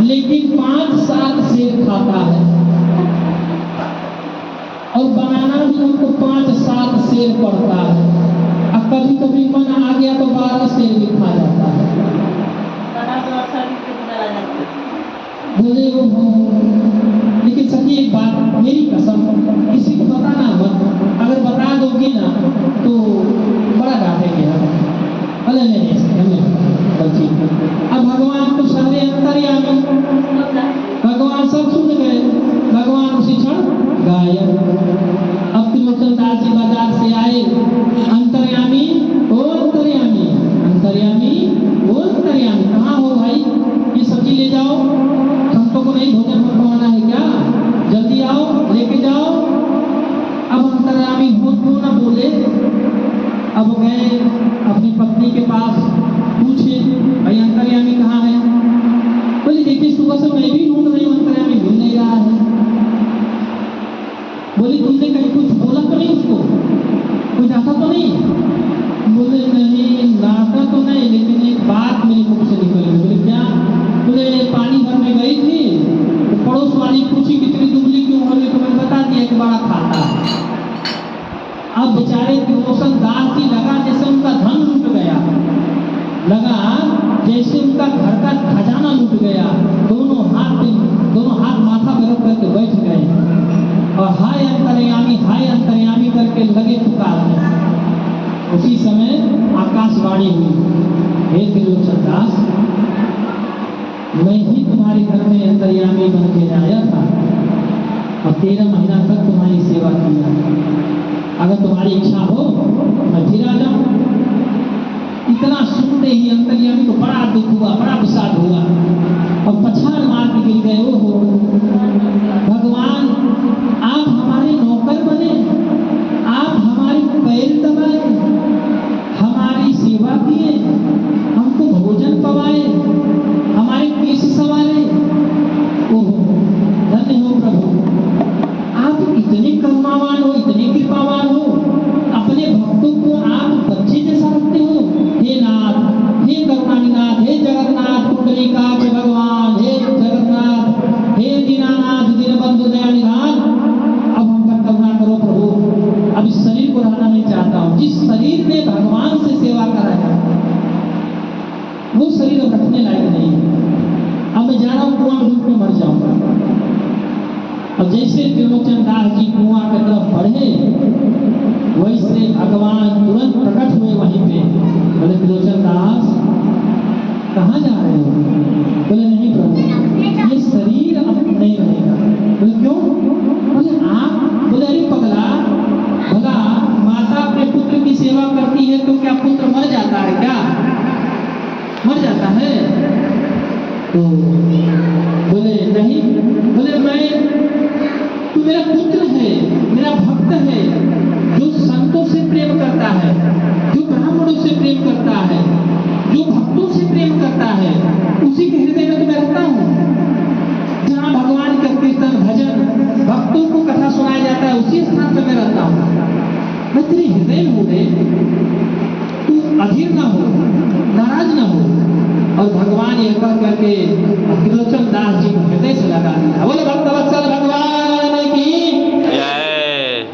लेकिन 5-7 सेर खाता है, और बनाना भी हमको 5-7 सेर पड़ता है। अब कभी कभी मन आ गया तो 12 सेर भी खा जाता है। बोले लेकिन सखी एक बात, मेरी कसम, किसी को बताना मत, अगर बता दोगी ना तो बड़ा डांटेंगे हम। बोले नहीं अब भगवान तो सारे अंतर्यामी, भगवान सब सुन गए, भगवान उसी क्षण गायब। अब त्रिलोचन दास जी बाजार से आए, अंतर्यामी ओ अंतर्यामी, अंतर्यामी ओ अंतर्यामी, कहाँ हो भाई, ये सब्जी ले जाओ, संतों को नहीं भोजन पकवाना है क्या, जल्दी आओ लेके जाओ। अब अंतर्यामी बहुत क्यों ना बोले, अब गए अपनी पत्नी के पास, पूछे भाई अंतर्यामी कहाँ है। बोले देखिए सुबह से मैं भी ढूंढ रही हूँ, अंतर्यामी मिल नहीं रहा है। बोली तुमने कहीं कुछ बोला तो नहीं उसको, कोई डांटा तो नहीं। बोले नहीं डांटा तो नहीं, लेकिन एक बात मेरे मुख से निकली। बोले क्या। बोले पानी भरने गई थी तो पड़ोस वाली पूछी कितनी दुबली क्यों हो गई, तो मैंने बता दिया कि बड़ा खाता है। अब बेचारे त्रिलोचन दास जी लगा जैसे उनका धन लूट गया, लगा जैसे उनका घर का खजाना लूट गया। दोनों हाथ माथा पर रख करके बैठ गए और हाय अंतर्यामी करके लगे पुकारने। उसी समय आकाशवाणी हुई, हे त्रिलोचन दास, मैं ही तुम्हारे घर में अंतर्यामी बन के आया था और 13 महीना तक तुम्हारी सेवा किया। अगर तुम्हारी इच्छा हो मैं फिर आ जाऊं। इतना सुनते ही अंतर्यामी को बड़ा दुख हुआ, बड़ा विषाद हुआ और पछाड़ मार के गिर गए। ओ हो भगवान, आप हमारे नौकर बने, आप हमारी पैर दबाए, हमारी सेवा किए, हमको भोजन पवाए, हमारे केस सवारे। ओहो धन्य हो प्रभु, आप इतने करुणावान हो, इतने कृपावान हो, अपने भक्तों को आप बच्चे जैसा रखते हो। हे नाथ, हे करुणानिनाथ, हे जगन्नाथ पुंडरीकाक्ष भगवान, हे जगन्नाथ, हे दीनानाथ, दीनबंधु दयानिधान, अब हम पर करुणा करो प्रभु। अब इस शरीर को रहना नहीं चाहता हूँ। जिस शरीर ने भगवान से सेवा कराया वो शरीर अब रखने लायक नहीं है। अब मैं जा रहा हूँ कुआं डूब में मर जाऊंगा। और जैसे त्रिलोचन दास जी कुआं की तरफ बढ़े, वैसे भगवान तुरंत प्रकट हुए वहीं पे। बोले त्रिलोचन दास कहाँ जा रहे हो। बोले नहीं प्रभु, ये शरीर अब नहीं रहेगा। बोले क्यों। बोले आप। बोले अरे पगला, भला माता अपने पुत्र की सेवा करती है तो क्या पुत्र मर जाता है क्या, मर जाता है। तो बोले नहीं। बोले मैं, तू मेरा पुत्र है, मेरा भक्त है, जो संतों से प्रेम करता है, जो ब्राह्मणों से प्रेम करता है, जो भक्तों से प्रेम करता है, उसी के हृदय में तो मैं रहता हूँ। जहाँ भगवान का कीर्तन भजन भक्तों को कथा सुनाया जाता है, उसी स्थान पर मैं रहता हूँ। मैं तेरे हृदय में हूँ रे, तू अधीर ना हो, नाराज ना हो। और भगवान यह कह करके त्रिलोचन दास जी को हृदय से लगा दिया। बोले भक्त वत्सल भगवान